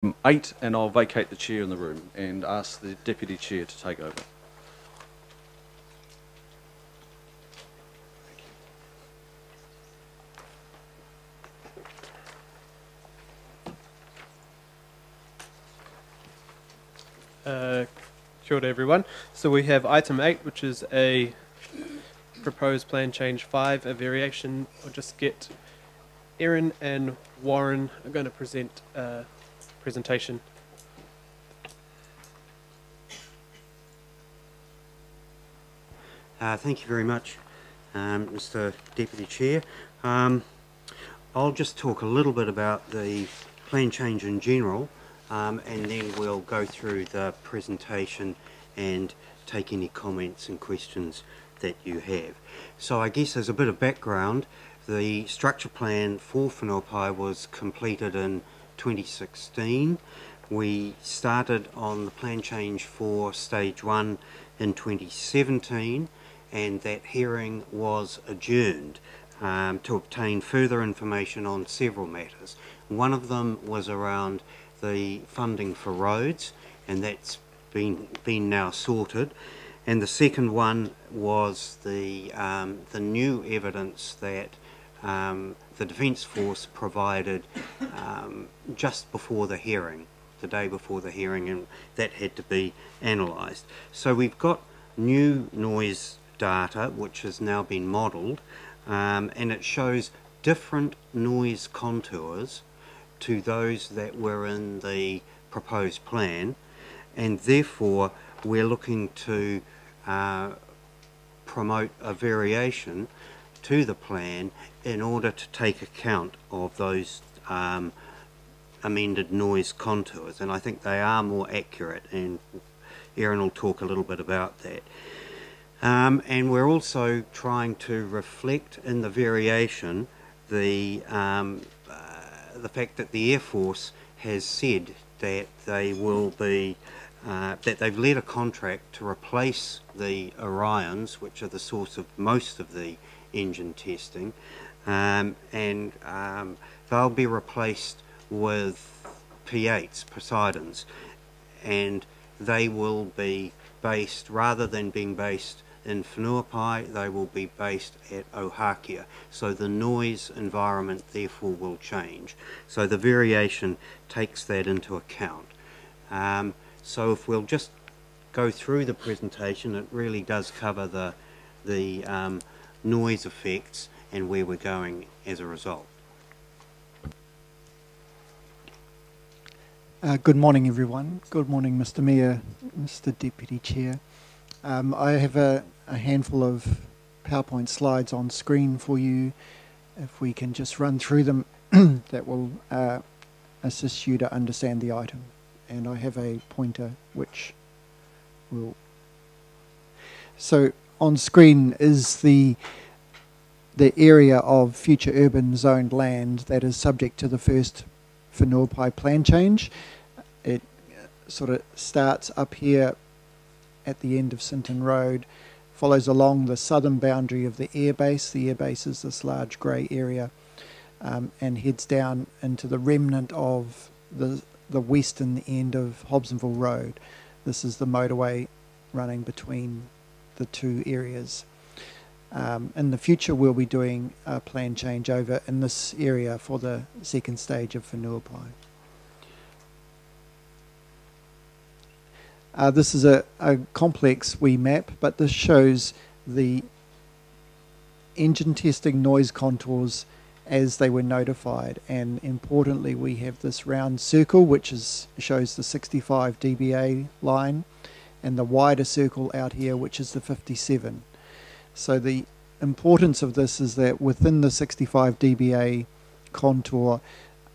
8, and I'll vacate the chair in the room and ask the Deputy Chair to take over. Kia ora everyone. So we have item 8, which is a proposed plan change 5, a variation. I'll just get Erin and Warren are going to present a presentation. Thank you very much, Mr. Deputy Chair. I'll just talk a little bit about the plan change in general, and then we'll go through the presentation and take any comments and questions that you have. So I guess as a bit of background, the structure plan for Whenuapai was completed in 2016. We started on the plan change for stage 1 in 2017, and that hearing was adjourned to obtain further information on several matters. One of them was around the funding for roads, and that's been now sorted. And the second one was the new evidence that the Defence Force provided just before the hearing, the day before the hearing, and that had to be analysed. So we've got new noise data which has now been modelled, and it shows different noise contours to those that were in the proposed plan, and therefore we're looking to promote a variation to the plan in order to take account of those amended noise contours, and I think they are more accurate, and Erin will talk a little bit about that. And we're also trying to reflect in the variation the fact that the Air Force has said that they will be that they've led a contract to replace the Orions, which are the source of most of the engine testing, and they'll be replaced with P8s, Poseidons, and they will be based, rather than being based in Whenuapai, they will be based at Ohakea. So the noise environment therefore will change. So the variation takes that into account. So if we'll just go through the presentation, it really does cover the noise effects and where we're going as a result. Good morning, everyone. Good morning, Mr. Mayor, Mr. Deputy Chair. I have a handful of PowerPoint slides on screen for you. If we can just run through them, that will assist you to understand the item. And I have a pointer which will... So on screen is the area of future urban zoned land that is subject to the first Whenuapai plan change. It sort of starts up here at the end of Sinton Road, follows along the southern boundary of the airbase. The airbase is this large grey area, and heads down into the remnant of the western end of Hobsonville Road. This is the motorway running between the two areas. In the future we'll be doing a plan change over in this area for the second stage of Whenuapai. This is a complex wee map, but this shows the engine testing noise contours as they were notified, and importantly we have this round circle which shows the 65 dBA line, and the wider circle out here which is the 57. So the importance of this is that within the 65 dBA contour,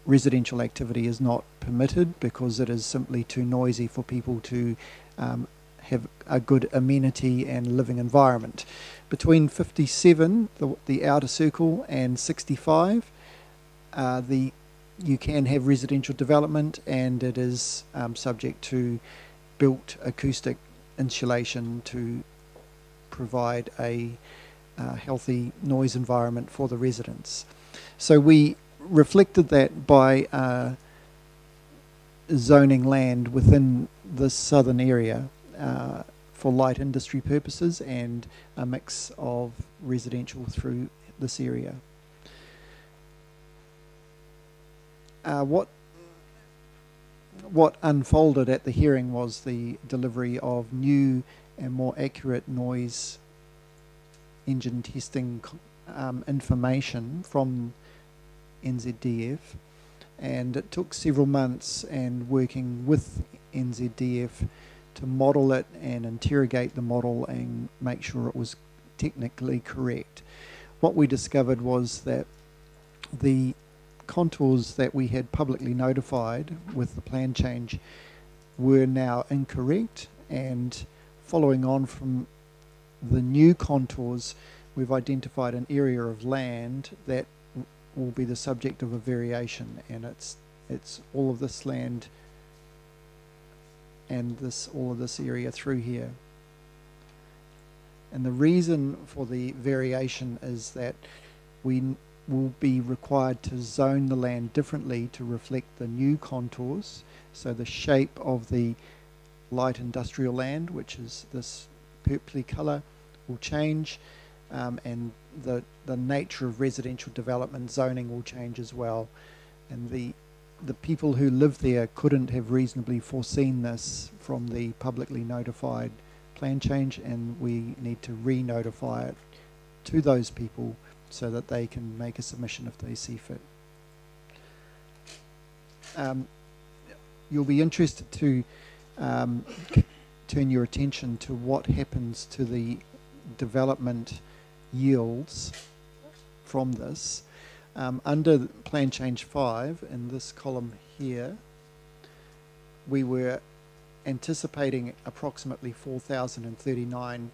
residential activity is not permitted because it is simply too noisy for people to have a good amenity and living environment. Between 57, the outer circle, and 65, you can have residential development, and it is subject to built acoustic insulation to provide a healthy noise environment for the residents. So we reflected that by zoning land within this southern area for light industry purposes and a mix of residential through this area. What unfolded at the hearing was the delivery of new and more accurate noise engine testing information from NZDF, and it took several months and working with NZDF to model it and interrogate the model and make sure it was technically correct. What we discovered was that the contours that we had publicly notified with the plan change were now incorrect, and following on from the new contours, we've identified an area of land that will be the subject of a variation, and it's all of this land and all of this area through here. And the reason for the variation is that we will be required to zone the land differently to reflect the new contours. So the shape of the light industrial land, which is this purpley colour, will change, and the nature of residential development zoning will change as well. And the people who live there couldn't have reasonably foreseen this from the publicly notified plan change, and we need to re-notify it to those people so that they can make a submission if they see fit. You'll be interested to turn your attention to what happens to the development yields from this. Under Plan Change 5, in this column here, we were anticipating approximately 4,039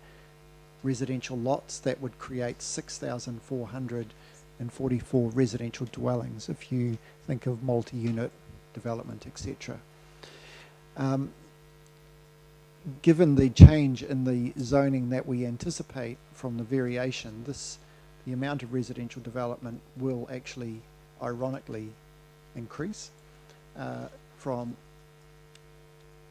residential lots that would create 6,444 residential dwellings if you think of multi-unit development, etc. Given the change in the zoning that we anticipate from the variation, the amount of residential development will actually, ironically, increase from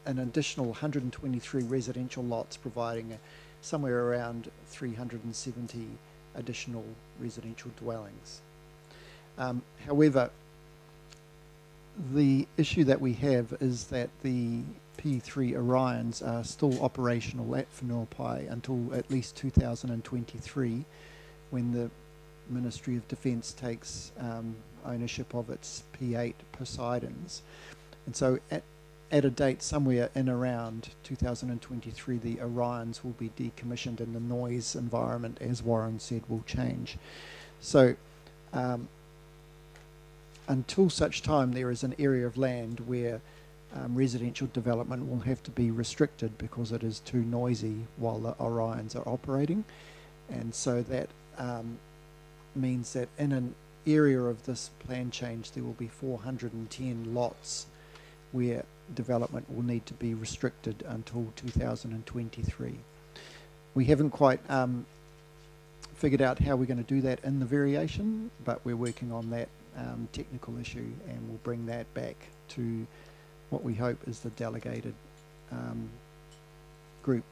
an additional 123 residential lots, providing somewhere around 370 additional residential dwellings. However, the issue that we have is that the P3 Orions are still operational at Whenuapai until at least 2023, when the Ministry of Defence takes ownership of its P8 Poseidons. And so at a date somewhere in around 2023, the Orions will be decommissioned and the noise environment, as Warren said, will change. So until such time there is an area of land where residential development will have to be restricted because it is too noisy while the Orions are operating. And so that means that in an area of this plan change there will be 410 lots where development will need to be restricted until 2023. We haven't quite figured out how we're going to do that in the variation, but we're working on that technical issue, and we'll bring that back to what we hope is the delegated group.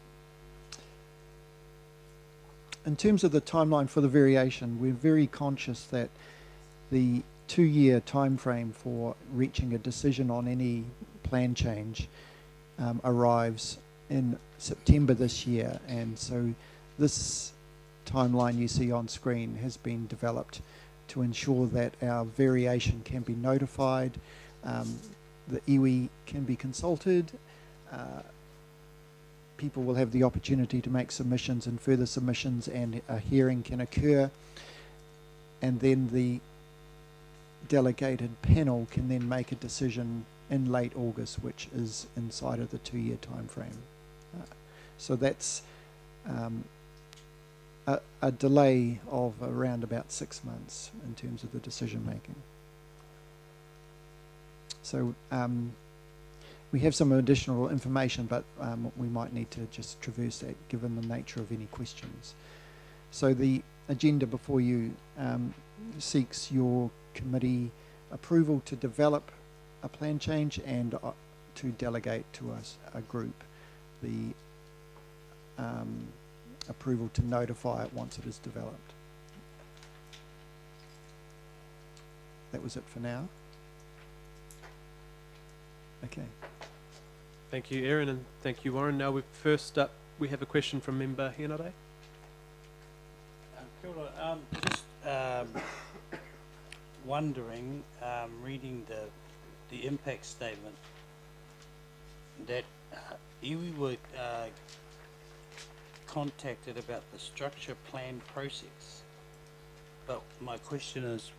In terms of the timeline for the variation, we're very conscious that the 2-year time frame for reaching a decision on any plan change arrives in September this year, and so this timeline you see on screen has been developed to ensure that our variation can be notified, the iwi can be consulted, people will have the opportunity to make submissions and further submissions, and a hearing can occur, and then the delegated panel can then make a decision in late August, which is inside of the 2-year time frame. So that's a delay of around about 6 months in terms of the decision making. So we have some additional information, but we might need to just traverse that given the nature of any questions. So the agenda before you seeks your committee approval to develop a plan change and to delegate to us, a group, the approval to notify it once it is developed. That was it for now. Okay. Thank you, Erin, and thank you, Warren. Now, first up, we have a question from member Henare. Kia ora. Just wondering, reading the impact statement, that iwi were contacted about the structure plan process, but my question is,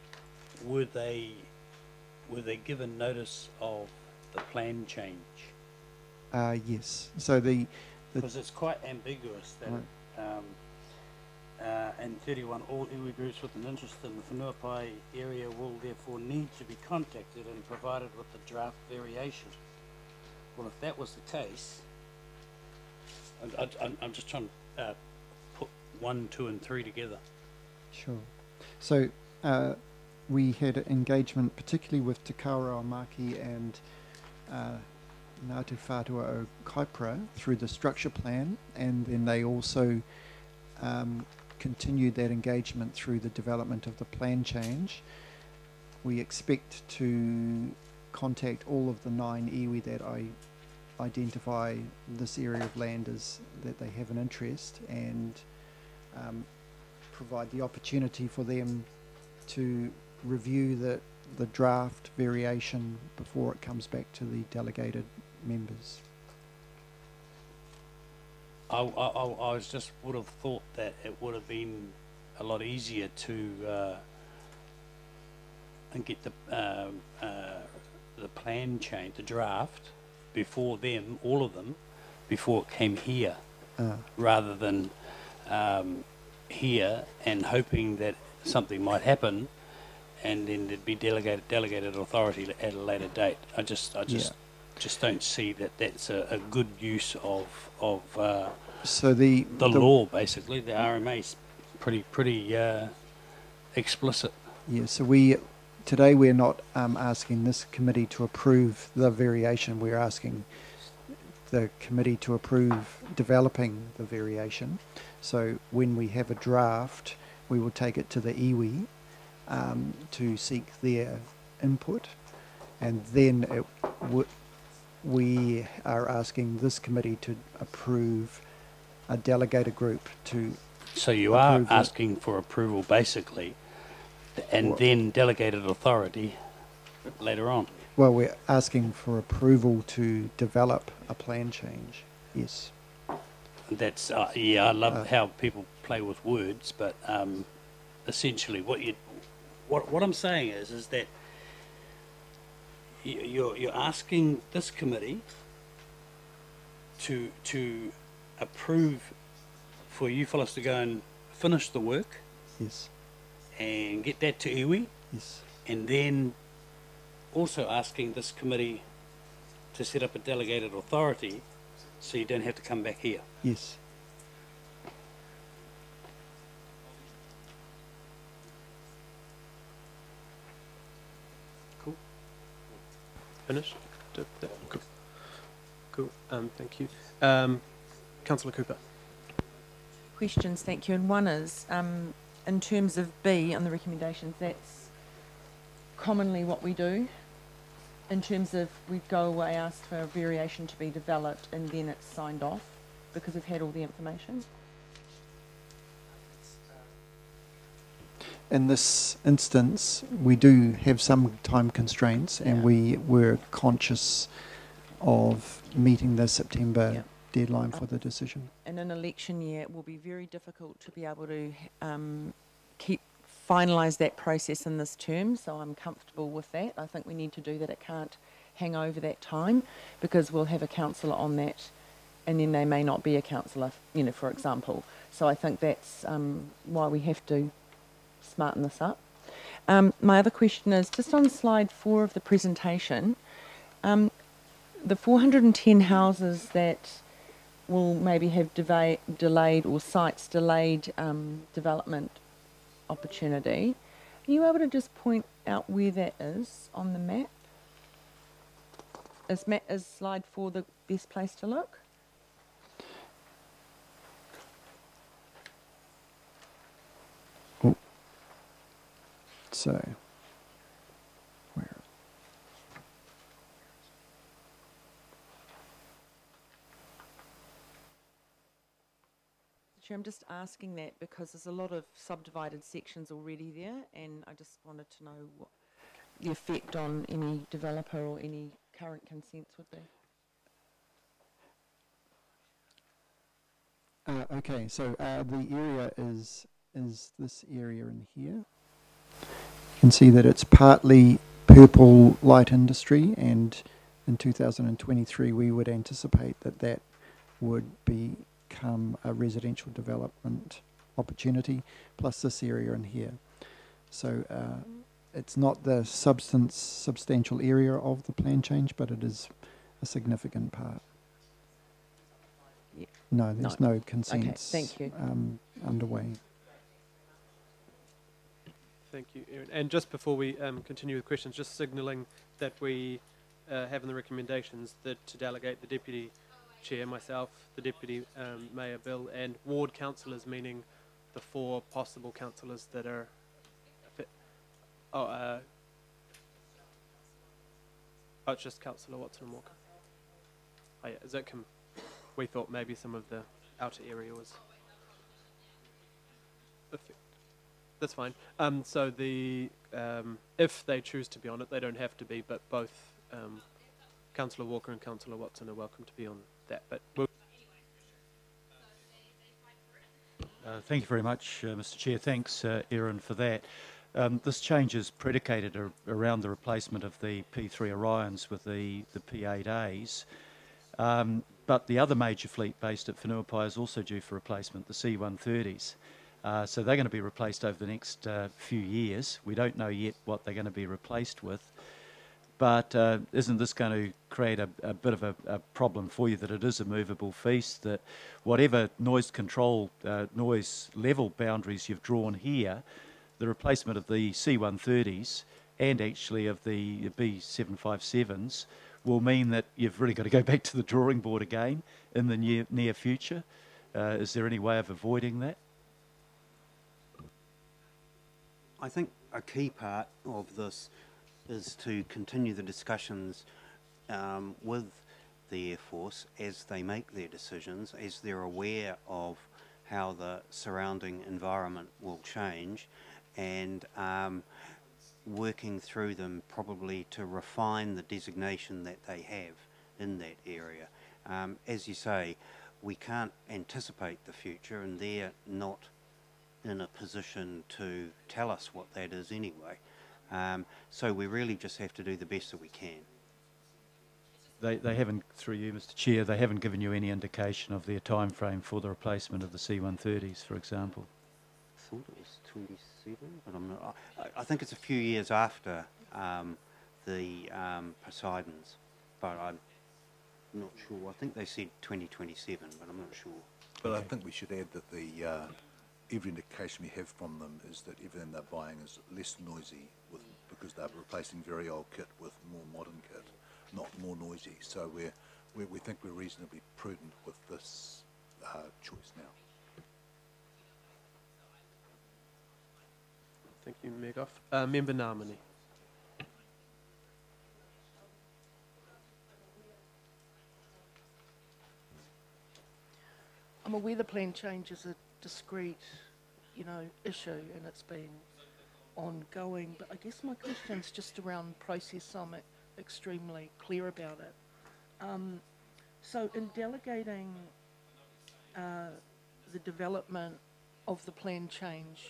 were they given notice of the plan change? Yes. So the Because it's quite ambiguous that and 31, all iwi groups with an interest in the Whenuapai area will therefore need to be contacted and provided with the draft variation. Well, if that was the case, I'm just trying to put 1, 2 and 3 together. Sure. So we had engagement particularly with Te Kaurau Maki and Ngāti Whātua o Kaipara through the structure plan, and then they also continued that engagement through the development of the plan change. We expect to contact all of the 9 iwi that I identify this area of land as that they have an interest, and provide the opportunity for them to review the draft variation before it comes back to the delegated members. I was just would have thought that it would have been a lot easier to and get the plan change, the draft, before them, all of them, before it came here, rather than here and hoping that something might happen, and then there'd be delegated authority at a later date. I just don't see that that's a good use of so the law. Basically, the RMA's pretty explicit. Yeah. So today we're not asking this committee to approve the variation. We're asking the committee to approve developing the variation. So when we have a draft, we will take it to the iwi to seek their input, and then we are asking this committee to approve a delegated group to. So you are asking for approval, basically, and then delegated authority later on. Well, we're asking for approval to develop a plan change. Yes. That's I love how people play with words, but essentially, what I'm saying is that you're asking this committee to approve for you fellas to go and finish the work. Yes. And get that to iwi. Yes. And then also asking this committee to set up a delegated authority so you don't have to come back here. Yes. Cool. Finished? Cool. Cool. Thank you. Councillor Cooper. Questions, thank you. And one is, in terms of B on the recommendations, that's commonly what we do. In terms of we go away, ask for a variation to be developed, and then it's signed off because we've had all the information. In this instance, we do have some time constraints, and we were conscious of meeting the September deadline for the decision. In an election year, it will be very difficult to be able to finalise that process in this term, so I'm comfortable with that. I think we need to do that. It can't hang over that time, because we'll have a councillor on that, and then they may not be a councillor, for example. So I think that's why we have to smarten this up. My other question is, just on slide 4 of the presentation, the 410 houses that will maybe have delayed or sites delayed development opportunity. Are you able to just point out where that is on the map? Is slide 4 the best place to look? So, where? Chair, I'm just asking that because there's a lot of subdivided sections already there, and I just wanted to know what the effect on any developer or any current consents would be. Okay, so the area is this area in here. You can see that it's partly purple light industry, and in 2023 we would anticipate that that would become a residential development opportunity, plus this area in here. So it's not the substantial area of the plan change, but it is a significant part. Yeah. No, there's no consents thank you. Underway. Thank you, Erin. And just before we continue with questions, just signalling that we have in the recommendations that to delegate the Deputy Chair, myself, the Deputy Mayor Bill, and ward councillors, meaning the 4 possible councillors that are... it's just Councillor Watson and Walker. Oh yeah, is that we thought maybe some of the outer area was... That's fine. So the if they choose to be on it, they don't have to be, but both Councillor Walker and Councillor Watson are welcome to be on that. But thank you very much, Mr. Chair. Thanks, Erin, for that. This change is predicated around the replacement of the P3 Orions with the P8As. But the other major fleet based at Whenuapai is also due for replacement, the C130s. So they're going to be replaced over the next few years. We don't know yet what they're going to be replaced with. But isn't this going to create a bit of a problem for you, that it is a movable feast, that whatever noise control, noise level boundaries you've drawn here, the replacement of the C130s and actually of the B757s will mean that you've really got to go back to the drawing board again in the near future? Is there any way of avoiding that? I think a key part of this is to continue the discussions with the Air Force as they make their decisions, as they're aware of how the surrounding environment will change, and working through them probably to refine the designation that they have in that area. As you say, we can't anticipate the future, and they're not in a position to tell us what that is anyway. So we really just have to do the best that we can. They haven't, through you, Mr. Chair, they haven't given you any indication of their time frame for the replacement of the C130s, for example? I thought it was 27, but I'm not. I think it's a few years after the Poseidons, but I'm not sure. I think they said 2027, but I'm not sure. But I think we should add that the every indication we have from them is that everything they're buying is less noisy, because they're replacing very old kit with more modern kit, not more noisy. So we think we're reasonably prudent with this choice now. thank you, Mayor Goff. Member Narmani. I'm aware the plan change is a discrete, issue, and it's been ongoing. But I guess my question's just around process. I'm extremely clear about it. So in delegating the development of the plan change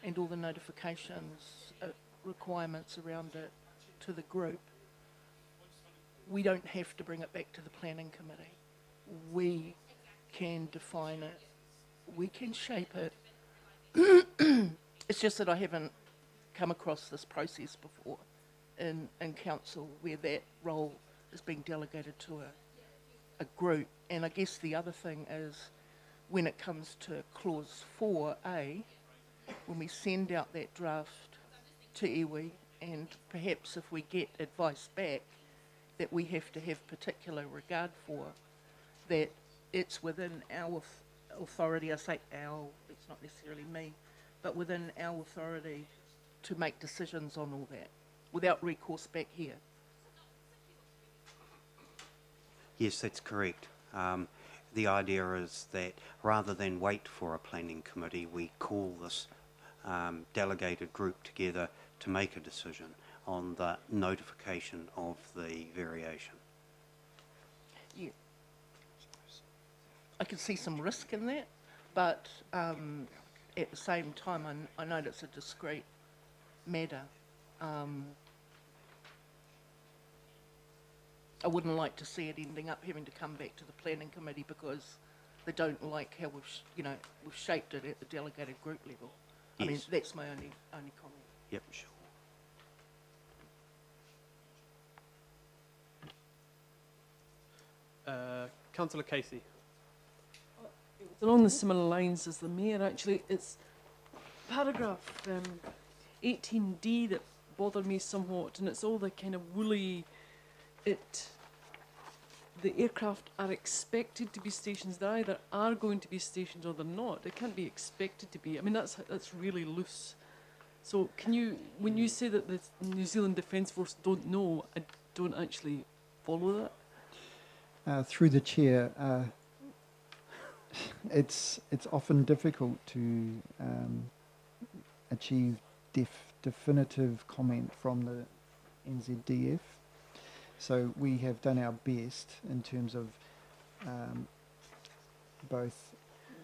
and all the notifications, requirements around it to the group, we don't have to bring it back to the planning committee. We can define it, we can shape it. It's just that I haven't come across this process before in council where that role is being delegated to a group. And I guess the other thing is, when it comes to clause 4A, when we send out that draft to iwi, and perhaps if we get advice back, that we have to have particular regard for, that it's within our authority, I say our, it's not necessarily me, but within our authority to make decisions on all that, without recourse back here. Yes, that's correct. The idea is that rather than wait for a planning committee, we call this delegated group together to make a decision on the notification of the variation. Yeah. I can see some risk in that, but at the same time, I know it's a discrete matter. I wouldn't like to see it ending up having to come back to the planning committee because they don't like how we've shaped it at the delegated group level. Yes. I mean, that's my only comment. Yep, sure. Councillor Casey. It's along the similar lines as the Mayor, actually. It's paragraph 18D that bothered me somewhat, and it's all the kind of woolly, the aircraft are expected to be stations. They either are going to be stations or they're not. They can't be expected to be. I mean, that's really loose. So can you, when you say that the New Zealand Defence Force don't know, I don't actually follow that. Through the chair, it's often difficult to achieve definitive comment from the NZDF. So we have done our best in terms of both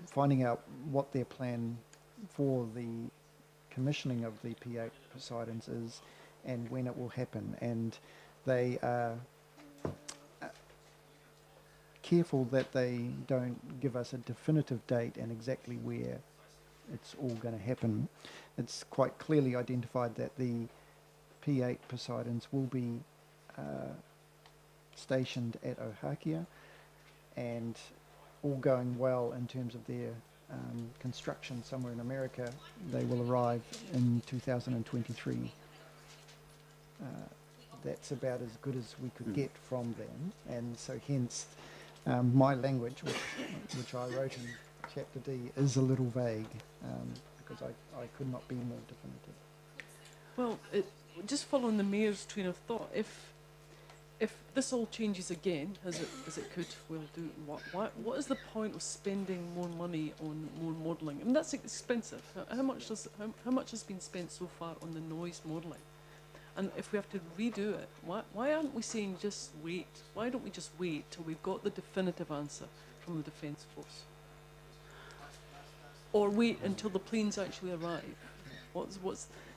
finding out what their plan for the commissioning of the P8 Poseidons is and when it will happen. And they are careful that they don't give us a definitive date and exactly where it's all going to happen. It's quite clearly identified that the P8 Poseidons will be stationed at Ohakea, and all going well in terms of their construction somewhere in America, they will arrive in 2023. That's about as good as we could get from them, and so hence my language, which I wrote in Chapter D, is a little vague because I could not be more definitive. Well, just following the Mayor's train of thought, if this all changes again, as it could well do, what is the point of spending more money on more modelling? I mean, that's expensive. How much has been spent so far on the noise modelling? And if we have to redo it, why aren't we saying just wait? Why don't we just wait till we've got the definitive answer from the Defence Force? Or wait until the planes actually arrive?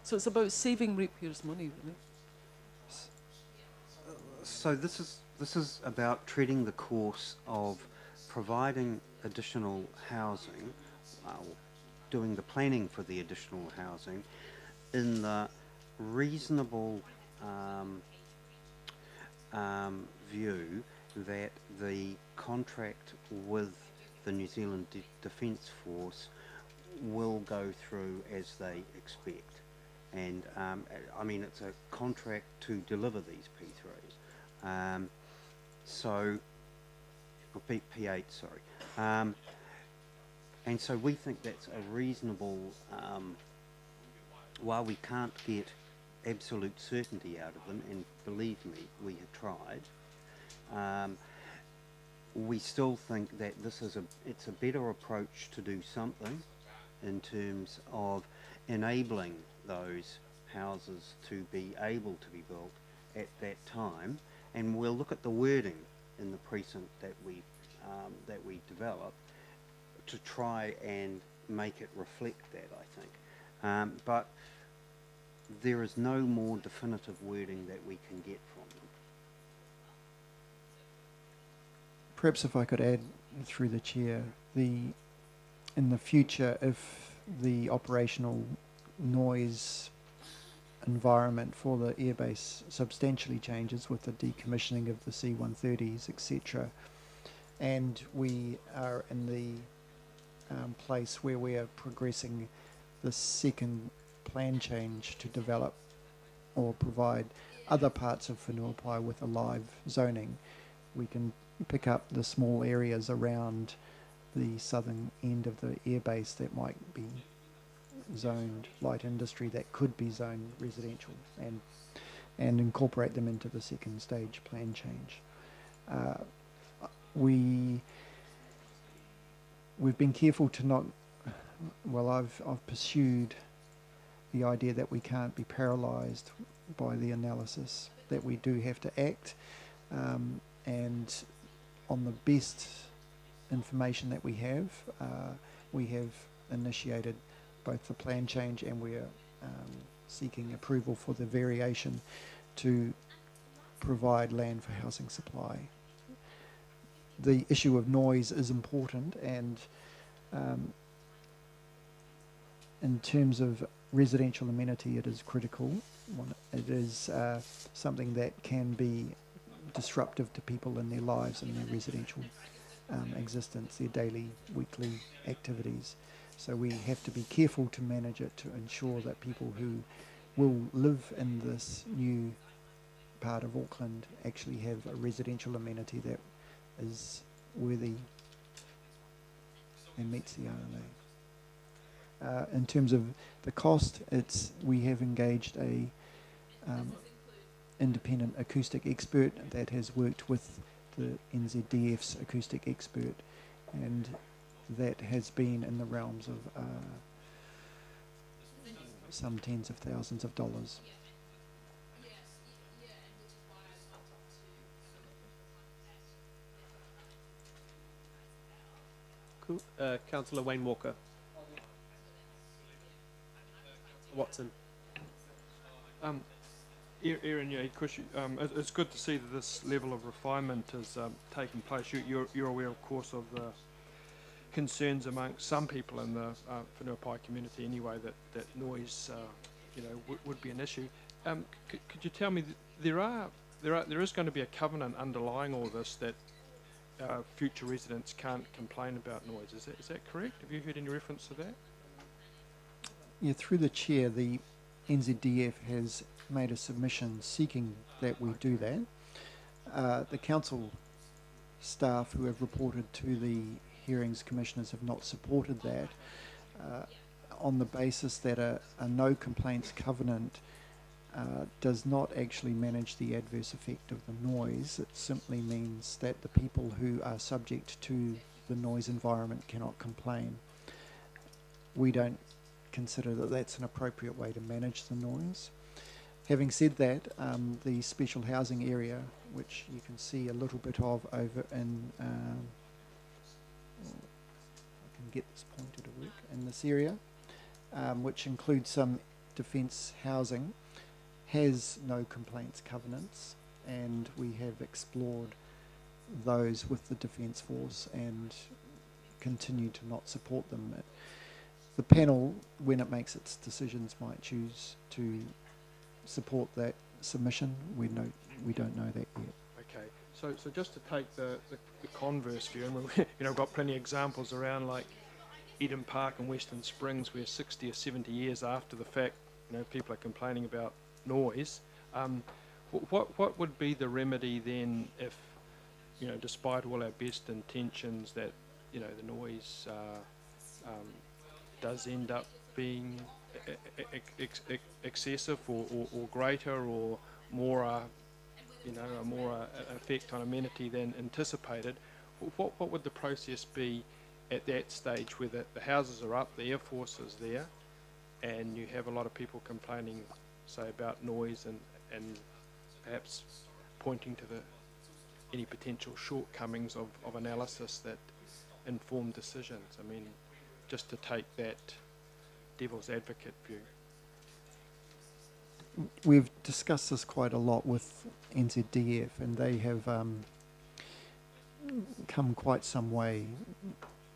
So it's about saving ratepayers' money, really. So this is about treading the course of providing additional housing, doing the planning for the additional housing in the reasonable view that the contract with the New Zealand Defence Force will go through as they expect. And I mean, it's a contract to deliver these P3s. Or P8, sorry. And so we think that's a reasonable, while we can't get absolute certainty out of them, and believe me, we have tried, we still think that it's a better approach to do something in terms of enabling those houses to be able to be built at that time, and we'll look at the wording in the precinct that we develop to try and make it reflect that, I think. But there is no more definitive wording that we can get from them. Perhaps if I could add through the chair, in the future, if the operational noise environment for the airbase substantially changes with the decommissioning of the C-130s, etc., and we are in the place where we are progressing the second plan change to develop or provide other parts of Whenuapai with a live zoning, we can pick up the small areas around the southern end of the airbase that might be zoned light industry, that could be zoned residential, and incorporate them into the second stage plan change. We've been careful to not, well, I've pursued the idea that we can't be paralysed by the analysis, that we do have to act, and on the best information that we have initiated both the plan change, and we're seeking approval for the variation to provide land for housing supply. The issue of noise is important, and in terms of residential amenity, it is critical. It is something that can be disruptive to people in their lives and their residential existence, their daily, weekly activities. So we have to be careful to manage it, to ensure that people who will live in this new part of Auckland actually have a residential amenity that is worthy and meets the RNA. In terms of the cost, we have engaged a independent acoustic expert that has worked with the NZDF's acoustic expert, and that has been in the realms of some tens of thousands of dollars. Cool. Councillor Wayne Walker. Watson. Erin, yeah, it's good to see that this level of refinement has taken place. You're aware, of course, of the concerns amongst some people in the Whenuapai community anyway, that noise, would be an issue. Could you tell me, there is going to be a covenant underlying all this that future residents can't complain about noise. Is that correct? Have you heard any reference to that? Yeah, through the chair, the NZDF has made a submission seeking that we do that. The council staff who have reported to the hearings commissioners have not supported that, on the basis that a no complaints covenant does not actually manage the adverse effect of the noise. It simply means that the people who are subject to the noise environment cannot complain. We don't consider that that's an appropriate way to manage the noise. Having said that, the special housing area, which you can see a little bit of over in, I can get this pointer to work, in this area, which includes some defence housing, has no complaints covenants, and we have explored those with the Defence Force and continue to not support them. The panel, when it makes its decisions, might choose to support that submission. We don't know that yet. Okay, so just to take the converse view, and we've got plenty of examples around, like Eden Park and Western Springs, where 60 or 70 years after the fact, people are complaining about noise. What would be the remedy then if, despite all our best intentions, that the noise does end up being excessive or greater or more, a more effect on amenity than anticipated? What would the process be at that stage where the houses are up, the Air Force is there, and you have a lot of people complaining, say, about noise and perhaps pointing to any potential shortcomings of analysis that inform decisions? I mean, just to take that devil's advocate view. We've discussed this quite a lot with NZDF, and they have come quite some way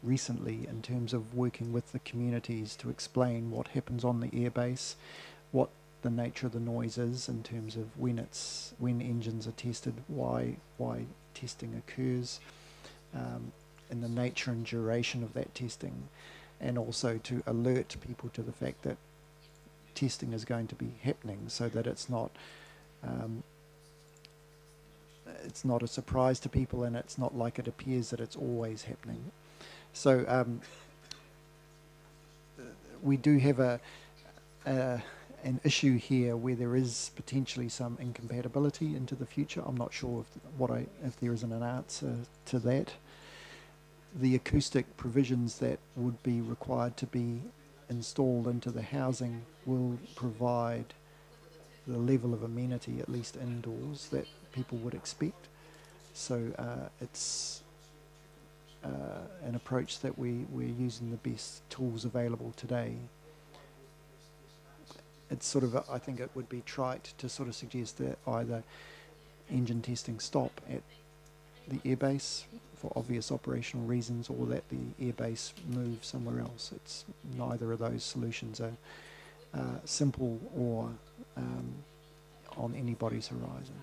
recently in terms of working with the communities to explain what happens on the airbase, what the nature of the noise is in terms of when engines are tested, why testing occurs, and the nature and duration of that testing, and also to alert people to the fact that testing is going to be happening, so that it's not it's not a surprise to people, and it's not like it appears that it's always happening. So we do have an issue here where there is potentially some incompatibility into the future. I'm not sure if there isn't an answer to that. The acoustic provisions that would be required to be installed into the housing will provide the level of amenity, at least indoors, that people would expect. So it's an approach that we're using the best tools available today. It's sort of, I think it would be trite to sort of suggest that either engine testing stop at the airbase for obvious operational reasons, or that the airbase move somewhere else. It's neither of those solutions are simple or on anybody's horizon.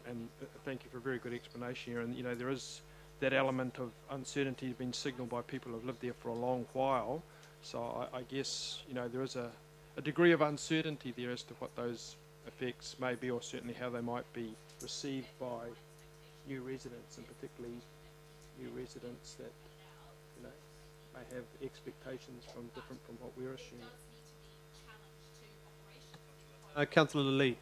And thank you for a very good explanation here. And you know, there is that element of uncertainty being signalled by people who have lived there for a long while. So I guess, you know, there is a degree of uncertainty there as to what those effects may be, or certainly how they might be received by new residents, and particularly new residents that, you know, may have expectations different from what we're assuming. Councillor Lee.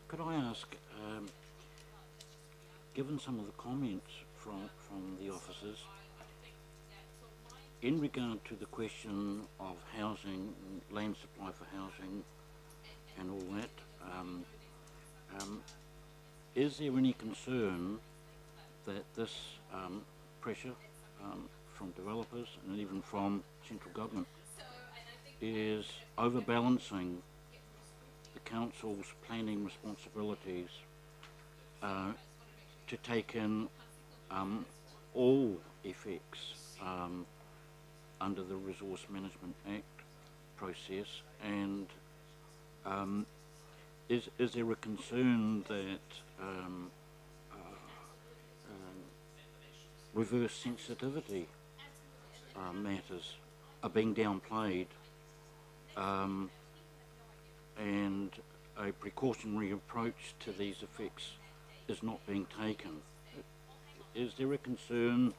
Could I ask, given some of the comments from the officers, in regard to the question of housing, land supply for housing and all that, is there any concern that this pressure from developers and even from central government is overbalancing the council's planning responsibilities to take in all effects under the Resource Management Act process, and is there a concern that reverse sensitivity matters are being downplayed, and a precautionary approach to these effects is not being taken? Is there a concern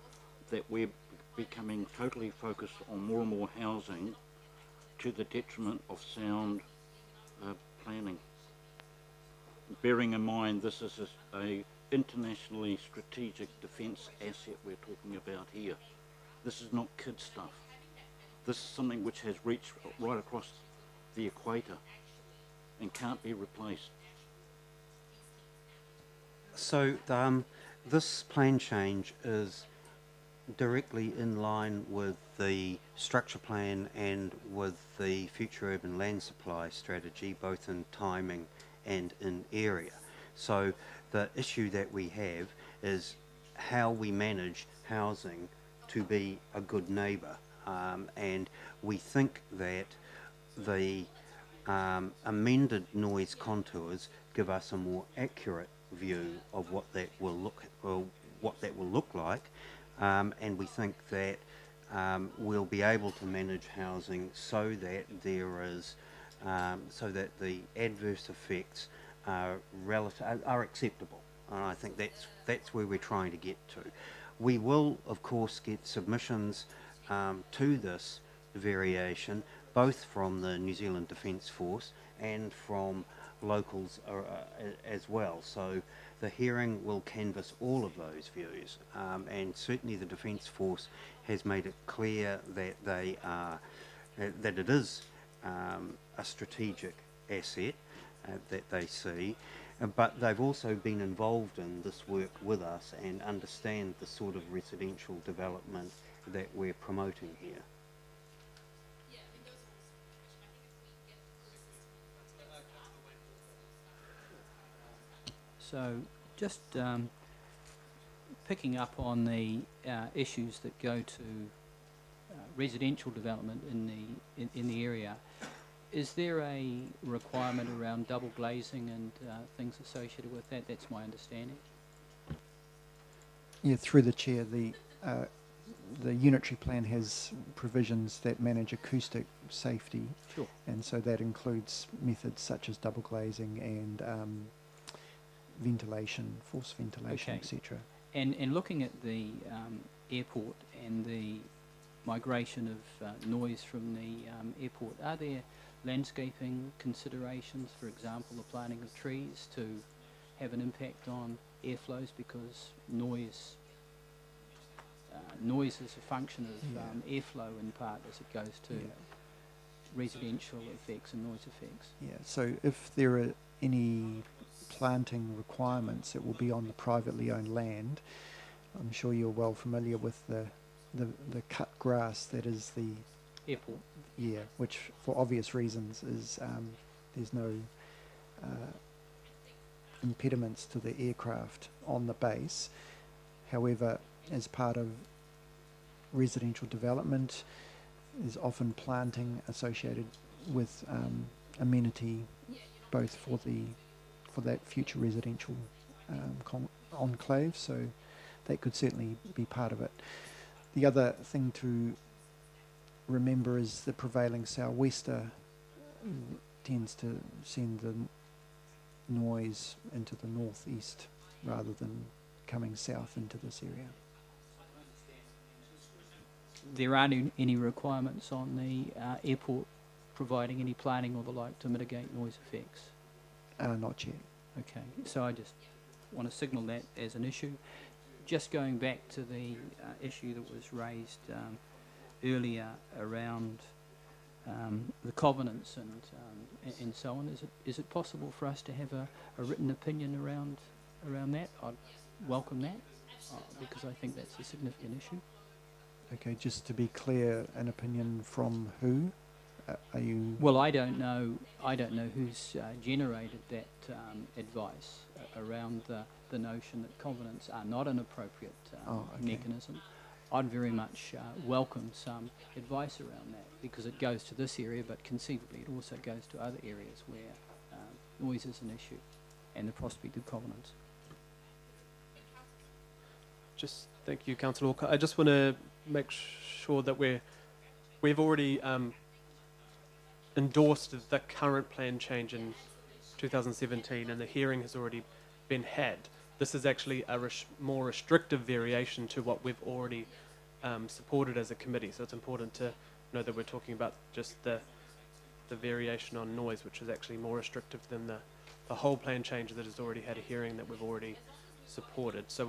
that we're becoming totally focused on more and more housing to the detriment of sound planning? Bearing in mind this is a internationally strategic defence asset we're talking about here. This is not kid stuff. This is something which has reached right across the equator and can't be replaced. So this plan change is directly in line with the structure plan and with the future urban land supply strategy, both in timing and in area. So the issue that we have is how we manage housing to be a good neighbour, and we think that the amended noise contours give us a more accurate view of what that will look like, and we think that we'll be able to manage housing so that the adverse effects are acceptable, and I think that's where we're trying to get to. We will, of course, get submissions to this variation, both from the New Zealand Defence Force and from locals as well. So the hearing will canvass all of those views, and certainly the Defence Force has made it clear that that it is a strategic asset that they see, but they've also been involved in this work with us and understand the sort of residential development that we're promoting here. So just picking up on the issues that go to residential development in the area, is there a requirement around double glazing and things associated with that? That's my understanding. Yeah, through the chair, the unitary plan has provisions that manage acoustic safety, Sure. and so that includes methods such as double glazing and ventilation, forced ventilation, Okay. etc. And looking at the airport and the migration of noise from the airport, are there landscaping considerations, for example, the planting of trees to have an impact on airflows, because noise is a function of airflow in part as it goes to residential effects and noise effects? Yeah, so if there are any planting requirements, it will be on the privately owned land. I'm sure you're well familiar with the cut grass that is the Airport. yeah, which for obvious reasons is there's no impediments to the aircraft on the base. However, as part of residential development, there's often planting associated with amenity, both for that future residential enclave. So that could certainly be part of it. The other thing to remember is the prevailing sou'wester tends to send the noise into the northeast rather than coming south into this area. There aren't any requirements on the airport providing any planning or the like to mitigate noise effects? Not yet. Okay, so I just want to signal that as an issue. Just going back to the issue that was raised earlier around the covenants and so on, is it possible for us to have a written opinion around that? I'd welcome that because I think that's a significant issue. Okay, just to be clear, an opinion from who? Are you? Well, I don't know who's generated that advice around the notion that covenants are not an appropriate mechanism. I'd very much welcome some advice around that, because it goes to this area, but conceivably it also goes to other areas where noise is an issue and the prospect of covenants. Just thank you, Councillor Walker. I just want to make sure that we've already endorsed the current plan change in 2017, and the hearing has already been had. This is actually a more restrictive variation to what we've already supported as a committee. So it's important to know that we're talking about just the variation on noise, which is actually more restrictive than the whole plan change that has already had a hearing that we've already supported. So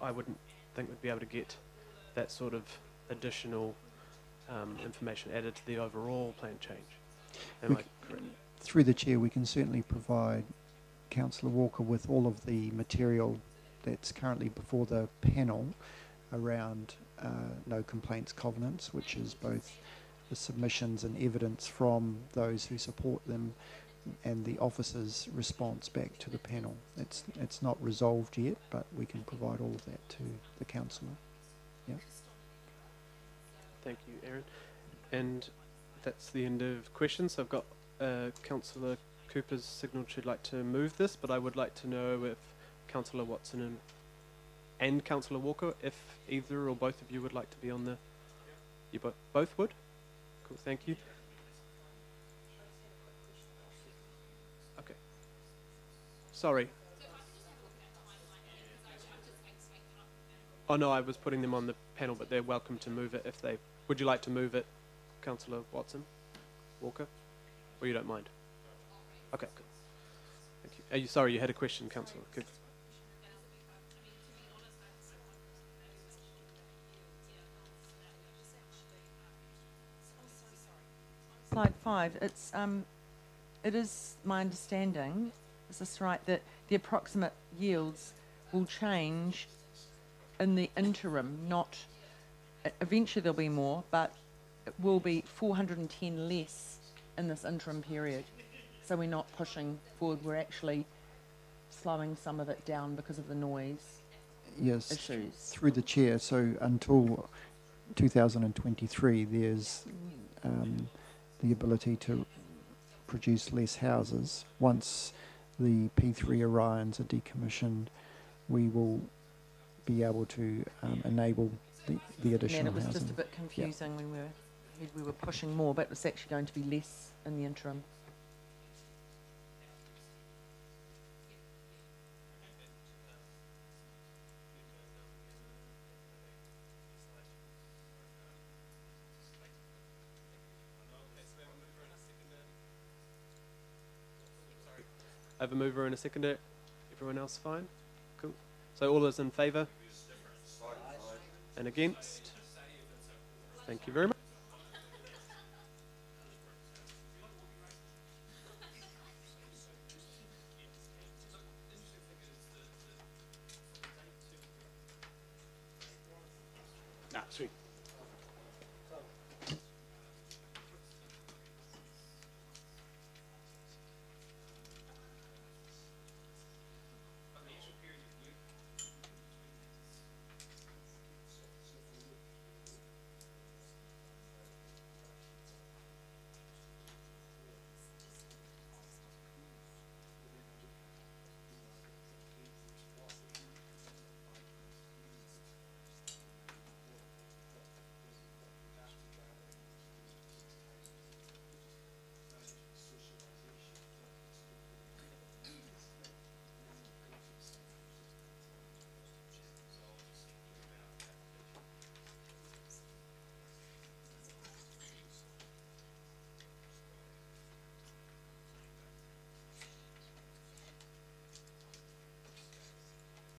I wouldn't think we'd be able to get that sort of additional information added to the overall plan change. Am I correct? Through the chair, we can certainly provide Councillor Walker with all of the material that's currently before the panel around no complaints covenants, which is both the submissions and evidence from those who support them and the officer's response back to the panel. It's not resolved yet, but we can provide all of that to the councillor. Yeah. Thank you, Aaron. And that's the end of questions. I've got Councillor Cooper's signalled she'd like to move this, but I would like to know if Councillor Watson and Councillor Walker, if either or both of you would like to be on the... You both would? Cool, thank you. Okay. Sorry. Oh no, I was putting them on the panel, but they're welcome to move it if they... Would you like to move it, Councillor Watson? Walker? Or you don't mind? Okay, cool. Thank you. Are you sorry, you had a question, Councillor? Good. Slide 5, it is my understanding, is this right, that the approximate yields will change in the interim, not, eventually there'll be more, but it will be 410 less in this interim period. So we're not pushing forward, we're actually slowing some of it down because of the noise issues. Through the chair, so until 2023 there's the ability to produce less houses. Once the P3 Orions are decommissioned, we will be able to enable the additional And it was housing. just a bit confusing when we were pushing more, but it's actually going to be less in the interim. I have a mover and a seconder. Everyone else fine? Cool. So all those in favour? And against? Thank you very much. No, sweet.